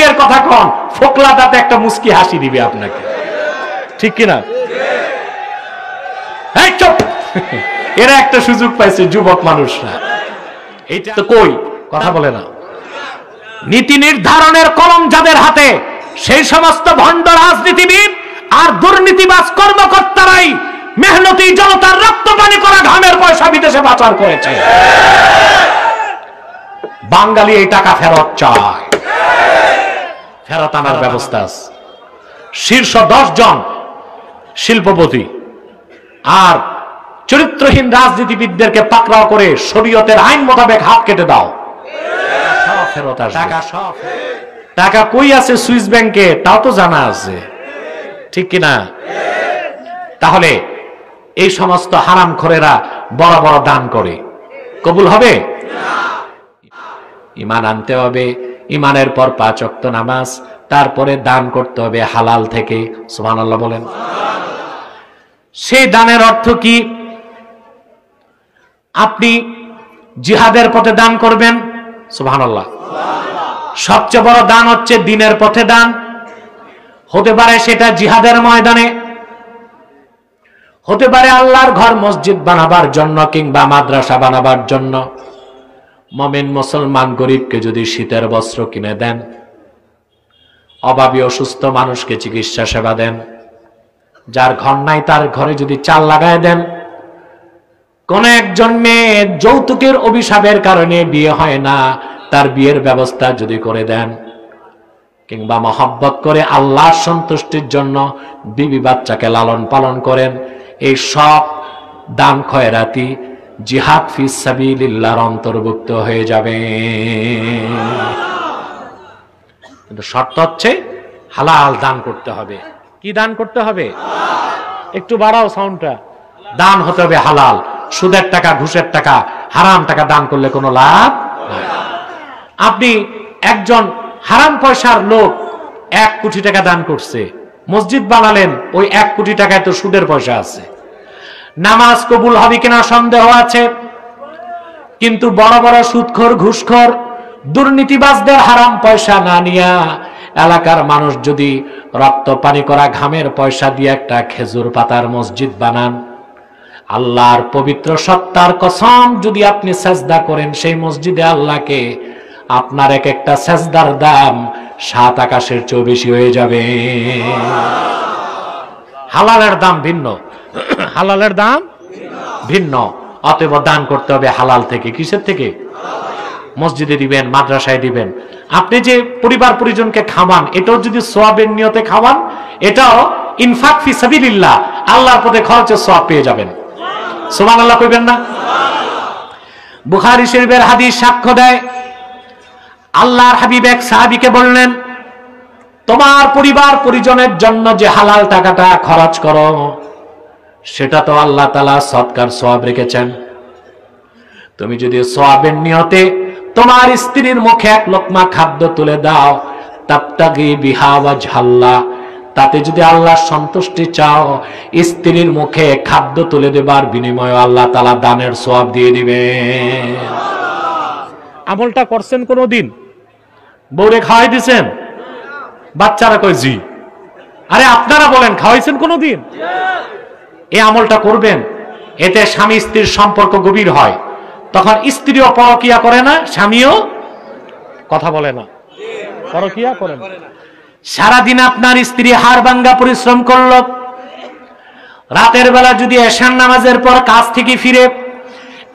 বিয়ের কথা কন, ফোকলা দাঁতে একটা মুস্কি হাসি দিবে আপনাকে, ঠিক কিনা? এই চুপ, এরা একটা সুযোগ পাইছে যুবক মানুষরা, এটা তো কই কথা বলে না। নীতি নির্ধারণের কলম যাদের হাতে, সেই সমস্ত ভণ্ড রাজনীতিবিদ আর দুর্নীতিবাজ কর্মকর্তারাই মেহনতি জনতার রক্ত পানি করা ঘামের পয়সা বিদেশে পাচার করেছে। বাঙালি এই টাকা ফেরত চায়, ফেরত আনার ব্যবস্থা আছে। শীর্ষ 10 জন শিল্পপতি আর চরিত্রহীন রাজনীতিবিদদেরকে পাকড়াও করে শরীয়তের আইন মোতাবেক হাত কেটে দাও, সব ফেরত আসবে। টাকা সব, টাকা কই আছে সুইস ব্যাংকে তাও তো জানা আছে, ঠিক কিনা? তাহলে এই সমস্ত হারামখোরেরা বড় বড় দান করে, কবুল হবে? ঈমান আনতে হবে, ঈমানের পর 5 ওয়াক্ত নামাজ, তারপরে দান করতে হবে হালাল থেকে। সুবহানাল্লাহ বলেন। সেই দানের অর্থ কি? আপনি জিহাদের পথে দান করবেন, সুবহানাল্লাহ। সবচেয়ে বড় দান হচ্ছে দ্বীনের পথে দান। হতে পারে সেটা জিহাদের ময়দানে, হতে পারে আল্লাহর ঘর মসজিদ বানাবার জন্য কিংবা মাদ্রাসা বানাবার জন্য। মুমিন মুসলমান গরিবকে যদি শীতের বস্ত্র কিনে দেন, অভাবী অসুস্থ মানুষকে চিকিৎসা সেবা দেন, যার ঘর নাই তার ঘরে যদি চাল লাগায় দেন, কোন একজন মেয়ে যৌতুকের অভিশাপের কারণে বিয়ে হয় না, তার বিয়ের ব্যবস্থা যদি করে দেন, কিংবা মহব্বত করে আল্লাহর সন্তুষ্টির জন্য বিবি বাচ্চাকে লালন পালন করেন, এই সব দান খয়রাতি জিহাদ ফি সাবিলিল্লাহর অন্তর্ভুক্ত হয়ে যাবে। কিন্তু শর্ত হচ্ছে হালাল দান করতে হবে। কি দান করতে হবে? একটু বাড়াও সাউন্ডটা। দান হতে হবে হালাল। সুদের টাকা, ঘুষের টাকা, হারাম টাকা দান করলে কোনো লাভ নাই। আপনি একজন হারাম পয়সার লোক 1 কোটি টাকা দান করছে, মসজিদ বানালেন, ওই 1 কোটি টাকায় তো সুদের পয়সা আছে। নামাজ কবুল হবে কিনা সন্দেহ আছে, কিন্তু বড় বড় সুদখোর, ঘুষখোর, দুর্নীতিবাজদের হারাম পয়সা না নিয়া এলাকার মানুষ যদি রক্ত পানি করা ঘামের পয়সা দিয়ে একটা খেজুর পাতার মসজিদ বানান, আল্লাহর পবিত্র সত্তার কসম, যদি আপনি সেজদা করেন সেই মসজিদে আল্লাহকে, আপনার এক একটা সেজদার দাম 7 আকাশের চেয়ে বেশি হয়ে যাবে। হালালের দাম ভিন্ন, হালালের দাম ভিন্ন। অতএব দান করতে হবে হালাল থেকে। কিসের থেকে? মসজিদে দিবেন, মাদ্রাসায় দিবেন। আপনি যে পরিবার পরিজনকে খাওয়ান, এটাও যদি সওয়াবের নিয়তে খাওয়ান, এটাও ইনফাক ফি সাবিলিল্লাহ, আল্লাহর পথে খরচের সওয়াব পেয়ে যাবেন। সুবহানাল্লাহ কইবেন না? বুখারী শরীফের হাদিস সাক্ষ্য দেয়, আল্লাহর হাবিব এক সাহাবীকে বললেন, তোমার পরিবার পরিজনের জন্য যে হালাল টাকাটা খরচ করো, সেটা তো আল্লাহ তাআলা সদকার সওয়াব রেখেছেন। তুমি যদি সওয়াবের নিয়তে তোমার স্ত্রীর মুখে 1 লোকমা খাদ্য তুলে দাও, তাবতাগি বিহা ওয়াজহাল্লাহ, তাতে যদি আল্লাহর সন্তুষ্টি চাও, স্ত্রীর মুখে খাদ্য তুলে দেবার বিনিময়ে আল্লাহ তাআলা দানের সওয়াব দিয়ে দিবেন। আমলটা করছেন কোনদিন? বউরে খাওয়াই দিয়েছেন? বাচ্চারা কয় জি। আরে আপনারা বলেন, খাওয়াইছেন কোনদিন? এই আমলটা করবেন, এতে স্বামী স্ত্রীর সম্পর্ক গভীর হয়। তখন স্ত্রীও পরকিয়া করে না, স্বামীও কথা বলে না, পরকিয়া করে না। সারাদিন আপনার স্ত্রী হাড়ভাঙ্গা পরিশ্রম করলো, রাতের বেলা যদি এশার নামাজের পর কাজ থেকে ফিরে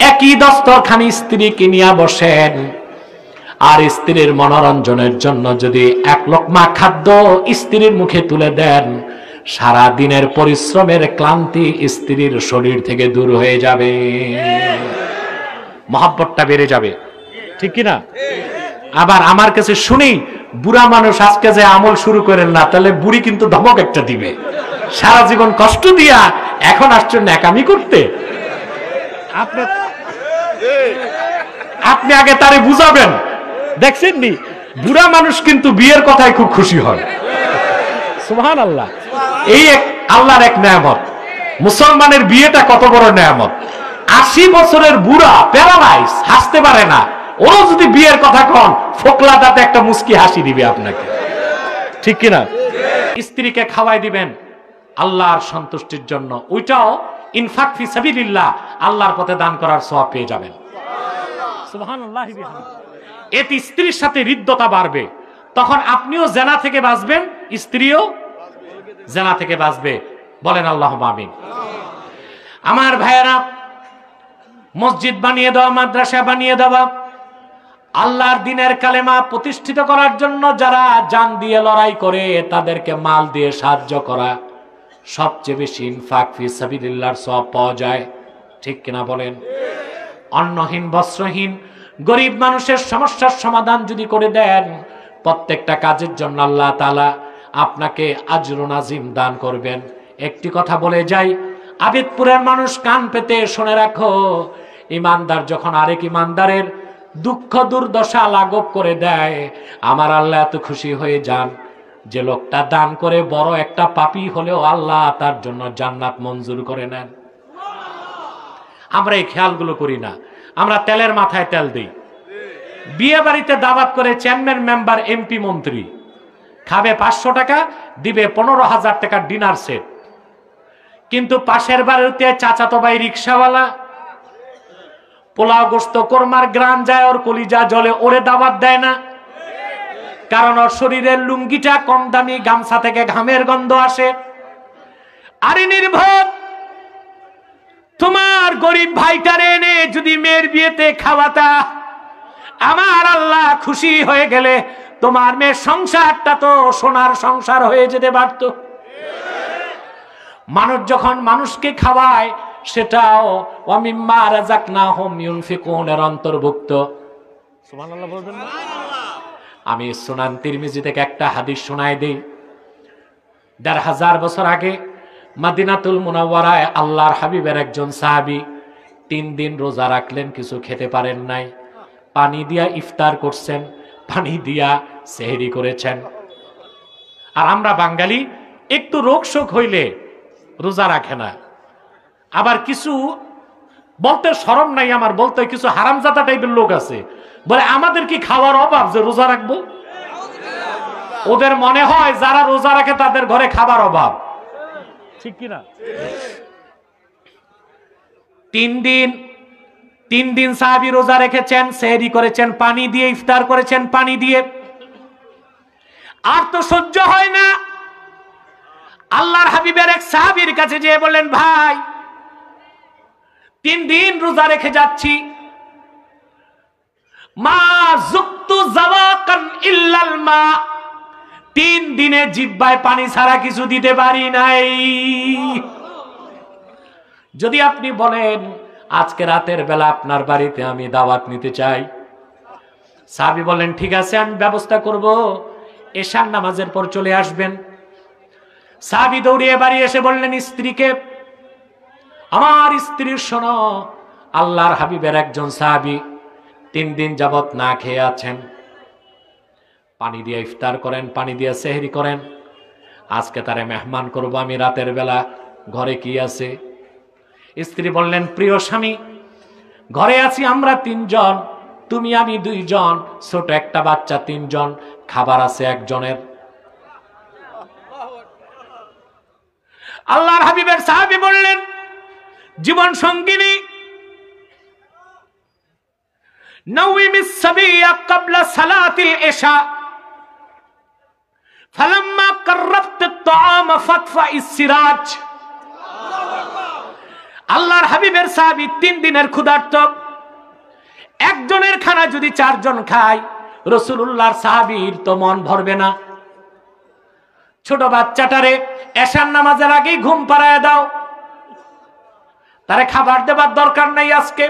একই দস্তরখানি স্ত্রীকে নিয়ে বসেন, আর স্ত্রীর মনোরঞ্জনের জন্য যদি 1 লোকমা খাদ্য স্ত্রীর মুখে তুলে দেন, সারা দিনের পরিশ্রমের ক্লান্তি স্ত্রীর শরীর থেকে দূর হয়ে যাবে, মহব্বতটা বেড়ে যাবে, ঠিক কিনা? আবার আমার কাছে শুনি, বুড়া মানুষ আজকে যে আমল শুরু করেন না, তাহলে বুড়ি কিন্তু ধমক একটা দিবে, সারা জীবন কষ্ট দিয়া এখন আসছেন ন্যাকামি করতে। আপনি আগে তারে বুঝাবেন। দেখছেন নি, বুড়া মানুষ কিন্তু বিয়ের কথায় খুব খুশি হয়। সুবহানাল্লাহ। এই এক আল্লাহর এক নেয়ামত। মুসলমানের বিয়েটা কত বড় নেয়ামত। 80 বছরের বুড়া প্যারালাইজ, হাসতে পারে না, ওরা যদি বিয়ের কথা কন, ফোকলা দাঁতে একটা মুস্কি হাসি দিবে আপনাকে। ঠিক কিনা? স্ত্রীকে খাওয়াই দিবেন আল্লাহর সন্তুষ্টির জন্য, ওইটাও ইনফাক ফি সাবিলিল্লাহ, আল্লাহর পথে দান করার সওয়াব পেয়ে যাবেন। সুবহানাল্লাহ। এতে স্ত্রীর সাথে হৃদ্যতা বাড়বে, তখন আপনিও জেনা থেকে বাঁচবেন, স্ত্রীও জেনা থেকে বাঁচবে। বলেন আল্লাহুম্মা আমিন। আমার ভাইয়েরা, মসজিদ বানিয়ে দেওয়া, মাদ্রাসা বানিয়ে দেওয়া, আল্লাহর দ্বীনের কালেমা প্রতিষ্ঠিত করার জন্য যারা জান দিয়ে লড়াই করে, তাদেরকে মাল দিয়ে সাহায্য করা, সবচেয়ে বেশি ইনফাক ফি সাবিলিল্লাহর সওয়াব পাওয়া যায়। ঠিক কিনা বলেন? অন্নহীন, বস্ত্রহীন, গরিব মানুষের সমস্যার সমাধান যদি করে দেন, প্রত্যেকটা কাজের জন্য আল্লাহ তাআলা আপনাকে আজরুন আজিম দান করবেন। একটি কথা বলে যাই, আবিদপুরের মানুষ কান পেতে শুনে রাখো, ইমানদার যখন আরেক ইমানদারের দুঃখ দুর্দশা লাঘব করে দেয়, আমার আল্লাহ এত খুশি হয়ে যান যে লোকটা দান করে বড় একটা পাপী হলেও আল্লাহ তার জন্য জান্নাত মঞ্জুর করে নেন। আমরা এই খেয়ালগুলো করি না, আমরা তেলের মাথায় তেল দিই। বিয়ে বাড়িতে দাওয়াত করে চেয়ারম্যান, মেম্বার, এমপি, মন্ত্রী খাবে 500 টাকা, দিবে 15,000 টাকার ডিনার সেট, কিন্তু পাশের বাড়িতে চাচাতো ভাই রিক্সাওয়ালা পোলাও গোস্ত কোরমার গ্রান যায়, ওর কলিজা জলে, ওরে দাওয়াত দেয় না। কারণ ওর শরীরের লুঙ্গিটা কম দামি, গামছা থেকে ঘামের গন্ধ আসে। আরে নির্ভর, তোমার গরিব ভাইটারে এনে যদি মেয়ের বিয়েতে খাওয়াতা, আমার আল্লাহ খুশি হয়ে গেলে তোমার মেয়ের সংসারটা তো সোনার সংসার হয়ে যেতে পারত। মানুষ যখন মানুষকে খাওয়ায়, সেটাও ওয়ামিম্মা রাযাকনাহুম ইউনফিকুন এর অন্তর্ভুক্ত। সুবহানাল্লাহ বলবেন না? আমি সুনান তিরমিজি থেকে একটা হাদিস শোনাই দেই। ১৫০০ বছর আগে মদিনাতুল মুনাওয়ারায় আল্লাহর হাবিবের একজন সাহাবী 3 দিন রোজা রাখলেন, কিছু খেতে পারেন নাই। পানি দিয়া ইফতার করছেন, পানি দিয়া সেহরি করেছেন। আর আমরা বাঙালি একটু রোগ শোক হইলে রোজা রাখে না। আবার কিছু বলতে শরম নাই আমার, বলতে কিছু হারামজাদা টাইপের লোক আছে, বলে আমাদের কি খাওয়ার অভাব যে রোজা রাখবো? ওদের মনে হয় যারা রোজা রাখে তাদের ঘরে খাবার অভাব। ঠিক কিনা? 3 দিন সাহাবী রোজা রেখেছেন, সেহরি করেছেন পানি দিয়ে, ইফতার করেছেন পানি দিয়ে। আর তো সহ্য হয় না, আল্লাহর হাবিবের এক সাহাবীর কাছে যেয়ে বললেন, ভাই 3 দিন রোজা রেখে যাচ্ছি, মা যুক্তু যাওয়াকান ইল্লাল মা, 3 দিনে জিহ্বায় পানি ছাড়া কিছু দিতে পারি নাই। যদি আপনি বলেন আজকে রাতের বেলা আপনার বাড়িতে আমি দাওয়াত নিতে চাই, সাহাবী বলেন ঠিক আছে, আমি ব্যবস্থা করব, এশার নামাজের পর চলে আসবেন। সাহাবী দৌড়িয়ে বাড়ি এসে বললেন স্ত্রীকে, আমার স্ত্রীর শোনো, আল্লাহর হাবিবের একজন সাহাবী 3 দিন যাবত না খেয়ে আছেন, পানি দিয়ে ইফতার করেন, পানি দিয়ে সেহরি করেন, আজকে তারে মেহমান করব আমি রাতের বেলা, ঘরে কি আছে? স্ত্রী বললেন, প্রিয় স্বামী, ঘরে আছি আমরা 3 জন, তুমি আমি 2 জন, ছোট একটা বাচ্চা 3 জন, খাবার আছে একজনের। আল্লাহর হাবিবের সাহাবী বললেন, জীবন সঙ্গিনী নাওমিস সাবিয়া ক্বাবলা সালাতিল ইশা ফালাম্মা কাররাবত আত-তাআম ফাতফাইস সিরাজ। আল্লাহর হাবিবের সাহাবী 3 দিনের ক্ষুধার্ত, একজনের খানা যদি 4 জন খায়, রাসূলুল্লাহর সাহাবীর তো মন ভরবে না। ছোট বাচ্চাটারে এশার নামাজের আগেই ঘুম পাড়ায় দাও, তারে খাবার দেবার দরকার নাই আজকে।